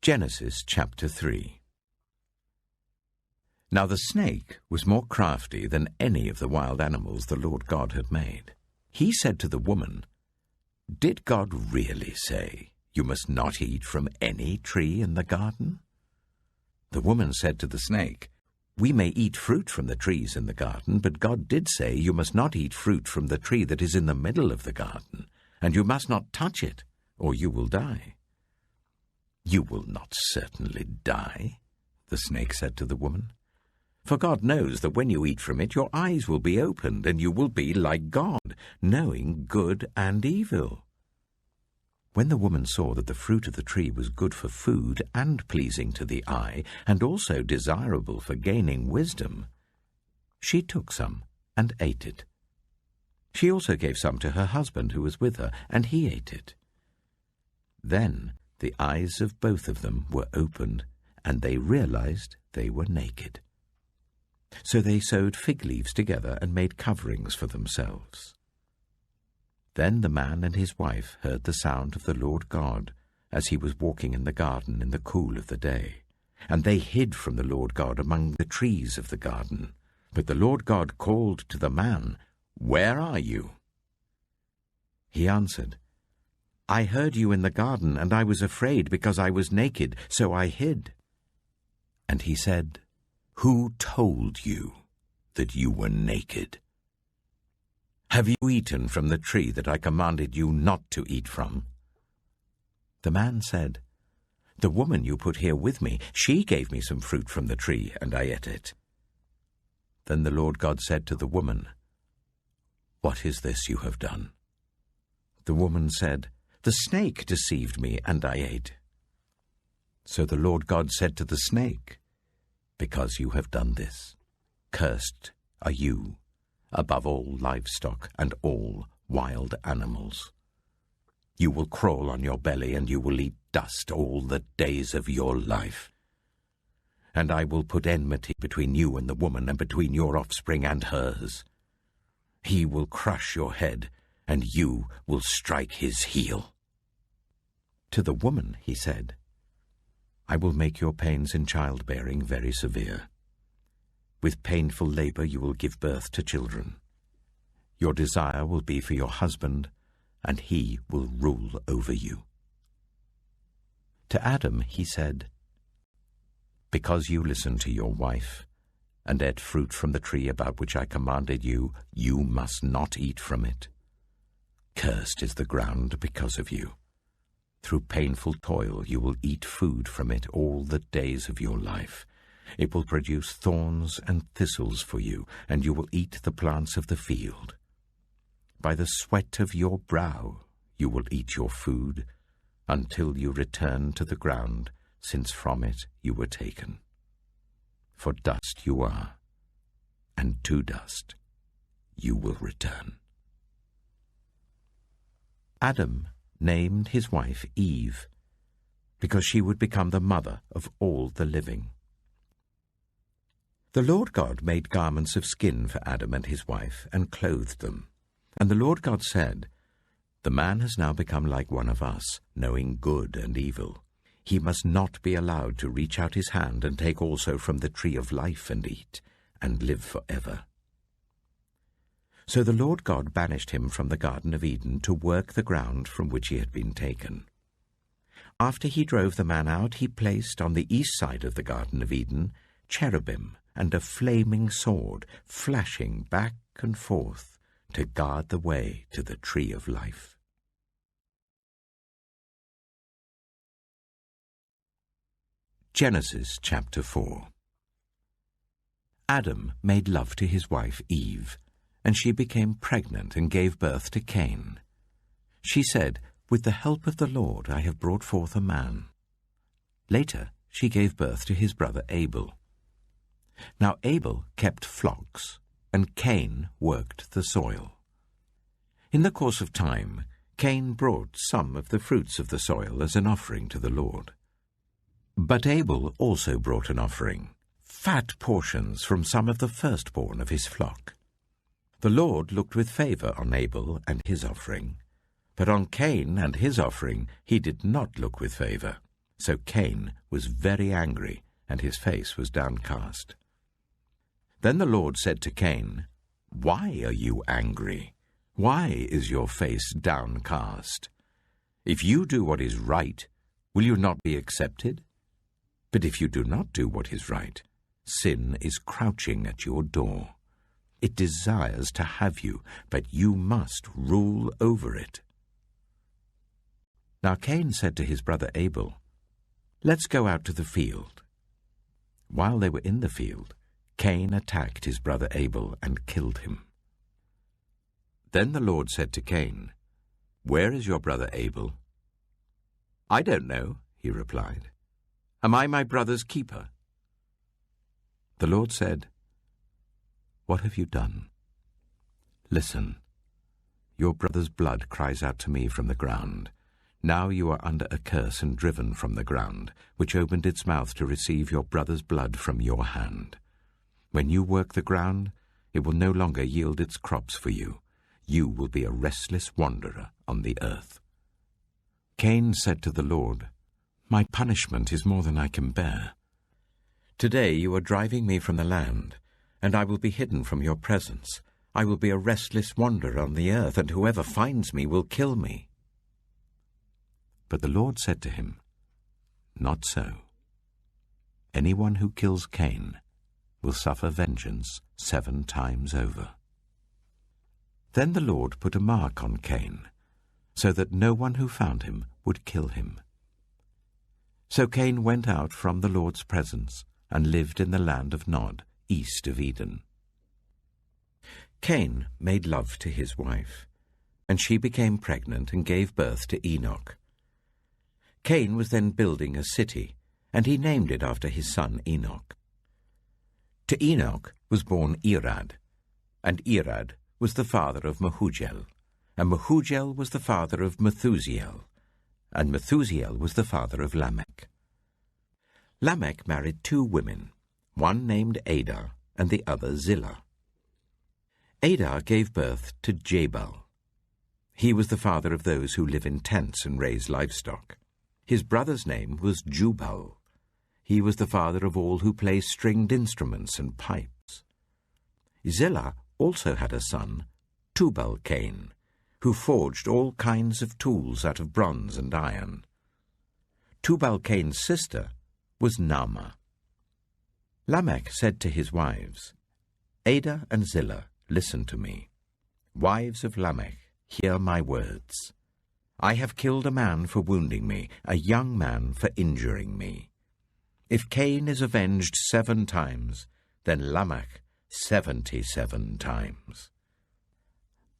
Genesis chapter 3. Now the snake was more crafty than any of the wild animals the Lord God had made. He said to the woman, "Did God really say, 'You must not eat from any tree in the garden'?" The woman said to the snake, "We may eat fruit from the trees in the garden, but God did say, 'You must not eat fruit from the tree that is in the middle of the garden, and you must not touch it, or you will die.'" "You will not certainly die," the snake said to the woman. "For God knows that when you eat from it, your eyes will be opened, and you will be like God, knowing good and evil." When the woman saw that the fruit of the tree was good for food and pleasing to the eye, and also desirable for gaining wisdom, she took some and ate it. She also gave some to her husband who was with her, and he ate it. Then the eyes of both of them were opened, and they realized they were naked. So they sewed fig leaves together and made coverings for themselves. Then the man and his wife heard the sound of the Lord God as he was walking in the garden in the cool of the day. And they hid from the Lord God among the trees of the garden. But the Lord God called to the man, "Where are you?" He answered, "I heard you in the garden, and I was afraid because I was naked, so I hid." And he said, "Who told you that you were naked? Have you eaten from the tree that I commanded you not to eat from?" The man said, "The woman you put here with me, she gave me some fruit from the tree, and I ate it." Then the Lord God said to the woman, "What is this you have done?" The woman said, "The snake deceived me, and I ate." So the Lord God said to the snake, "Because you have done this, cursed are you above all livestock and all wild animals. You will crawl on your belly, and you will eat dust all the days of your life. And I will put enmity between you and the woman, and between your offspring and hers. He will crush your head, and you will strike his heel." To the woman he said, "I will make your pains in childbearing very severe. With painful labor you will give birth to children. Your desire will be for your husband, and he will rule over you." To Adam he said, "Because you listened to your wife, and ate fruit from the tree about which I commanded you, you must not eat from it. Cursed is the ground because of you. Through painful toil you will eat food from it all the days of your life. It will produce thorns and thistles for you, and you will eat the plants of the field. By the sweat of your brow you will eat your food, until you return to the ground, since from it you were taken. For dust you are, and to dust you will return." Adam named his wife Eve, because she would become the mother of all the living. The Lord God made garments of skin for Adam and his wife, and clothed them. And the Lord God said, "The man has now become like one of us, knowing good and evil. He must not be allowed to reach out his hand and take also from the tree of life and eat, and live forever." So the Lord God banished him from the Garden of Eden to work the ground from which he had been taken. After he drove the man out, he placed on the east side of the Garden of Eden cherubim and a flaming sword, flashing back and forth to guard the way to the tree of life. Genesis chapter 4. Adam made love to his wife Eve, and she became pregnant and gave birth to Cain. She said, "With the help of the Lord I have brought forth a man." Later she gave birth to his brother Abel. Now Abel kept flocks, and Cain worked the soil. In the course of time, Cain brought some of the fruits of the soil as an offering to the Lord. But Abel also brought an offering, fat portions from some of the firstborn of his flock. The Lord looked with favor on Abel and his offering, but on Cain and his offering he did not look with favor. So Cain was very angry, and his face was downcast. Then the Lord said to Cain, "Why are you angry? Why is your face downcast? If you do what is right, will you not be accepted? But if you do not do what is right, sin is crouching at your door. It desires to have you, but you must rule over it." Now Cain said to his brother Abel, "Let's go out to the field." While they were in the field, Cain attacked his brother Abel and killed him. Then the Lord said to Cain, "Where is your brother Abel?" "I don't know," he replied. "Am I my brother's keeper?" The Lord said, "What have you done? Listen, your brother's blood cries out to me from the ground. Now you are under a curse and driven from the ground, which opened its mouth to receive your brother's blood from your hand. When you work the ground, it will no longer yield its crops for you. You will be a restless wanderer on the earth." Cain said to the Lord, "My punishment is more than I can bear. Today you are driving me from the land, and I will be hidden from your presence. I will be a restless wanderer on the earth, and whoever finds me will kill me." But the Lord said to him, "Not so. Anyone who kills Cain will suffer vengeance 7 times over." Then the Lord put a mark on Cain, so that no one who found him would kill him. So Cain went out from the Lord's presence and lived in the land of Nod, east of Eden. Cain made love to his wife, and she became pregnant and gave birth to Enoch. Cain was then building a city, and he named it after his son Enoch. To Enoch was born Irad, and Irad was the father of Mehujael, and Mehujael was the father of Methusael, and Methusael was the father of Lamech. Lamech married 2 women, one named Ada and the other Zillah. Ada gave birth to Jabal. He was the father of those who live in tents and raise livestock. His brother's name was Jubal. He was the father of all who play stringed instruments and pipes. Zillah also had a son, Tubal-Cain, who forged all kinds of tools out of bronze and iron. Tubal-Cain's sister was Naamah. Lamech said to his wives, "Ada and Zillah, listen to me. Wives of Lamech, hear my words. I have killed a man for wounding me, a young man for injuring me. If Cain is avenged 7 times, then Lamech 77 times.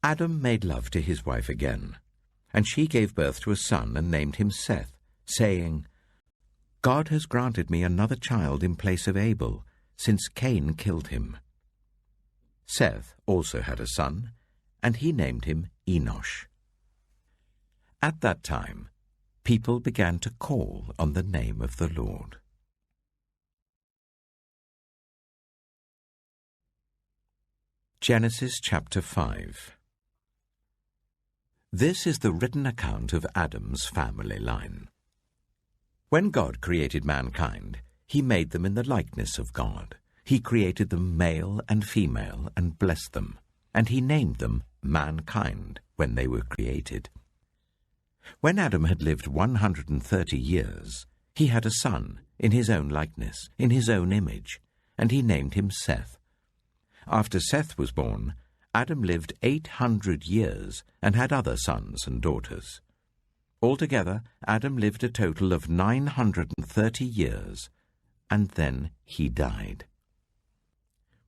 Adam made love to his wife again, and she gave birth to a son and named him Seth, saying, "God has granted me another child in place of Abel, since Cain killed him." Seth also had a son, and he named him Enosh. At that time, people began to call on the name of the Lord. Genesis chapter 5. This is the written account of Adam's family line. When God created mankind, he made them in the likeness of God. He created them male and female and blessed them, and he named them mankind when they were created. When Adam had lived 130 years, he had a son in his own likeness, in his own image, and he named him Seth. After Seth was born, Adam lived 800 years and had other sons and daughters. Altogether, Adam lived a total of 930 years, and then he died.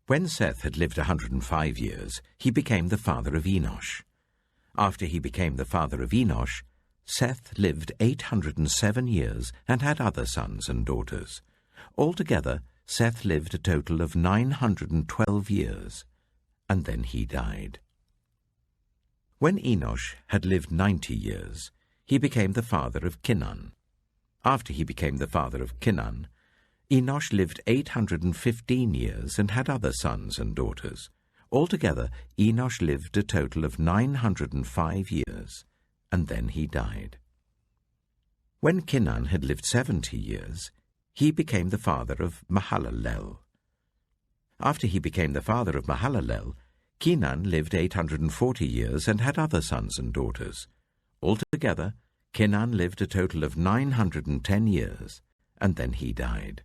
When Seth had lived 105 years, he became the father of Enosh. After he became the father of Enosh, Seth lived 807 years and had other sons and daughters. Altogether, Seth lived a total of 912 years, and then he died. When Enosh had lived 90 years, he became the father of Kenan. After he became the father of Kenan, Enosh lived 815 years and had other sons and daughters. Altogether, Enosh lived a total of 905 years, and then he died. When Kenan had lived 70 years, he became the father of Mahalalel. After he became the father of Mahalalel, Kenan lived 840 years and had other sons and daughters. Altogether, Kenan lived a total of 910 years, and then he died.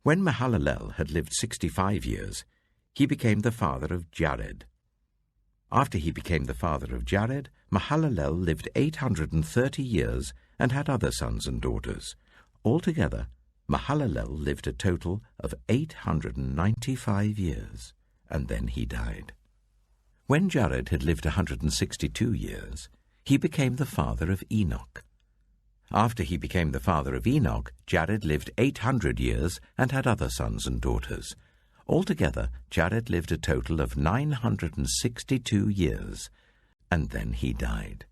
When Mahalalel had lived 65 years, he became the father of Jared. After he became the father of Jared, Mahalalel lived 830 years and had other sons and daughters. Altogether, Mahalalel lived a total of 895 years, and then he died. When Jared had lived 162 years, he became the father of Enoch. After he became the father of Enoch, Jared lived 800 years and had other sons and daughters. Altogether, Jared lived a total of 962 years, and then he died.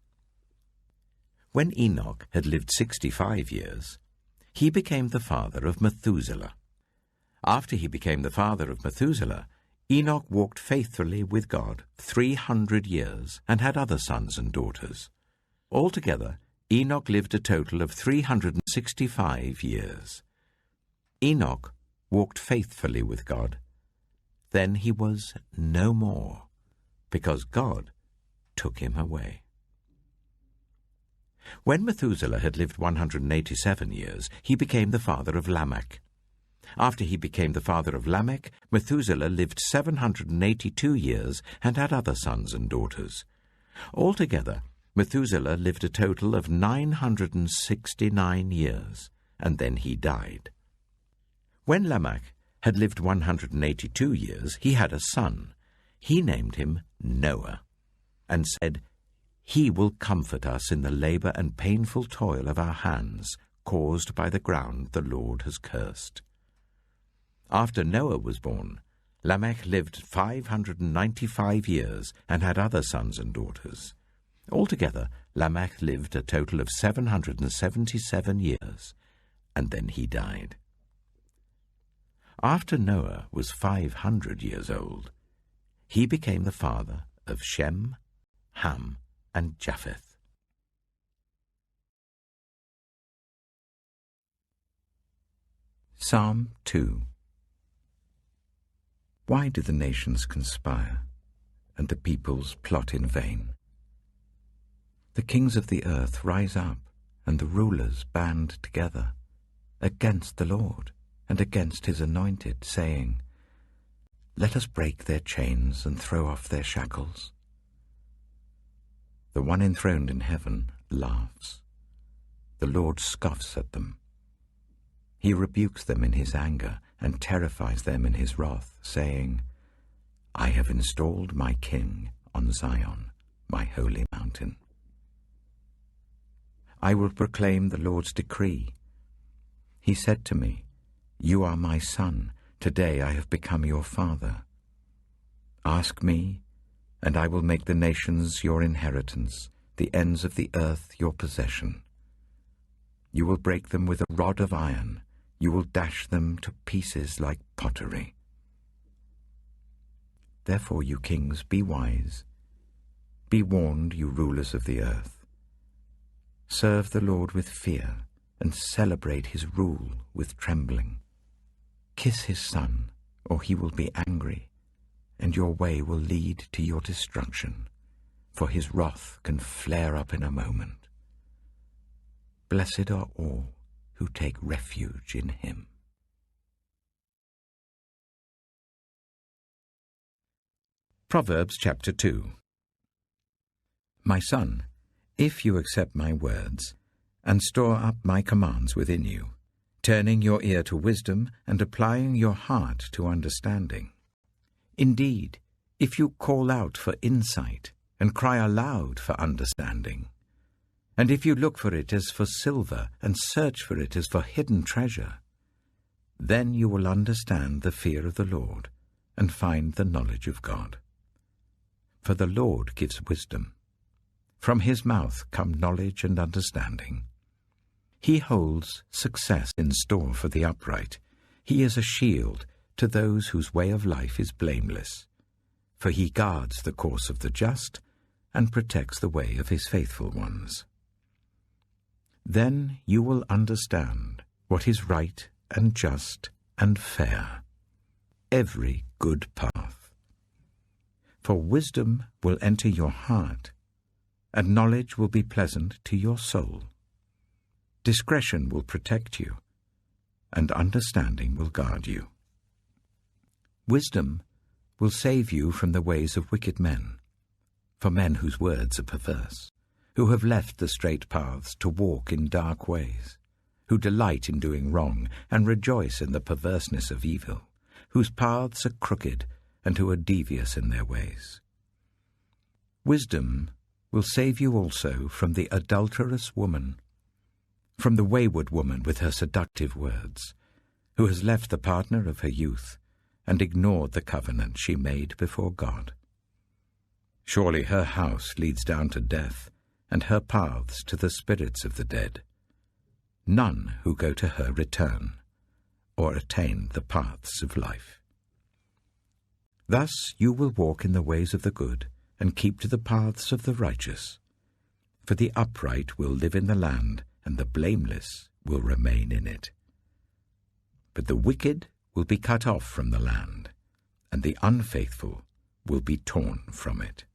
When Enoch had lived 65 years, he became the father of Methuselah. After he became the father of Methuselah, Enoch walked faithfully with God 300 years and had other sons and daughters. Altogether, Enoch lived a total of 365 years. Enoch walked faithfully with God. Then he was no more, because God took him away. When Methuselah had lived 187 years, he became the father of Lamech. After he became the father of Lamech, Methuselah lived 782 years and had other sons and daughters. Altogether, Methuselah lived a total of 969 years, and then he died. When Lamech had lived 182 years, he had a son. He named him Noah, and said, "He will comfort us in the labor and painful toil of our hands, caused by the ground the Lord has cursed." After Noah was born, Lamech lived 595 years and had other sons and daughters. Altogether, Lamech lived a total of 777 years, and then he died. After Noah was 500 years old, he became the father of Shem, Ham, and Japheth. Psalm 2. Why do the nations conspire, and the peoples plot in vain? The kings of the earth rise up, and the rulers band together, against the Lord and against his anointed, saying, "Let us break their chains and throw off their shackles." The one enthroned in heaven laughs. The Lord scoffs at them. He rebukes them in his anger and terrifies them in his wrath, saying, "I have installed my king on Zion, my holy mountain. I will proclaim the Lord's decree. He said to me, 'You are my son. Today I have become your father.' Ask me, and I will make the nations your inheritance, the ends of the earth your possession. You will break them with a rod of iron. You will dash them to pieces like pottery. Therefore, you kings, be wise. Be warned, you rulers of the earth. Serve the Lord with fear, and celebrate his rule with trembling. Kiss his son, or he will be angry, and your way will lead to your destruction, for his wrath can flare up in a moment. Blessed are all who take refuge in him." Proverbs chapter 2. My son, if you accept my words, and store up my commands within you, turning your ear to wisdom and applying your heart to understanding. Indeed, if you call out for insight and cry aloud for understanding, and if you look for it as for silver and search for it as for hidden treasure, then you will understand the fear of the Lord and find the knowledge of God. For the Lord gives wisdom. From his mouth come knowledge and understanding. He holds success in store for the upright. He is a shield to those whose way of life is blameless. For he guards the course of the just and protects the way of his faithful ones. Then you will understand what is right and just and fair, every good path. For wisdom will enter your heart, and knowledge will be pleasant to your soul. Discretion will protect you, and understanding will guard you. Wisdom will save you from the ways of wicked men, for men whose words are perverse, who have left the straight paths to walk in dark ways, who delight in doing wrong and rejoice in the perverseness of evil, whose paths are crooked and who are devious in their ways. Wisdom will save you also from the adulterous woman, from the wayward woman with her seductive words, who has left the partner of her youth and ignored the covenant she made before God. Surely her house leads down to death, and her paths to the spirits of the dead. None who go to her return, or attain the paths of life. Thus you will walk in the ways of the good, and keep to the paths of the righteous. For the upright will live in the land, and the blameless will remain in it. But the wicked will be cut off from the land, and the unfaithful will be torn from it.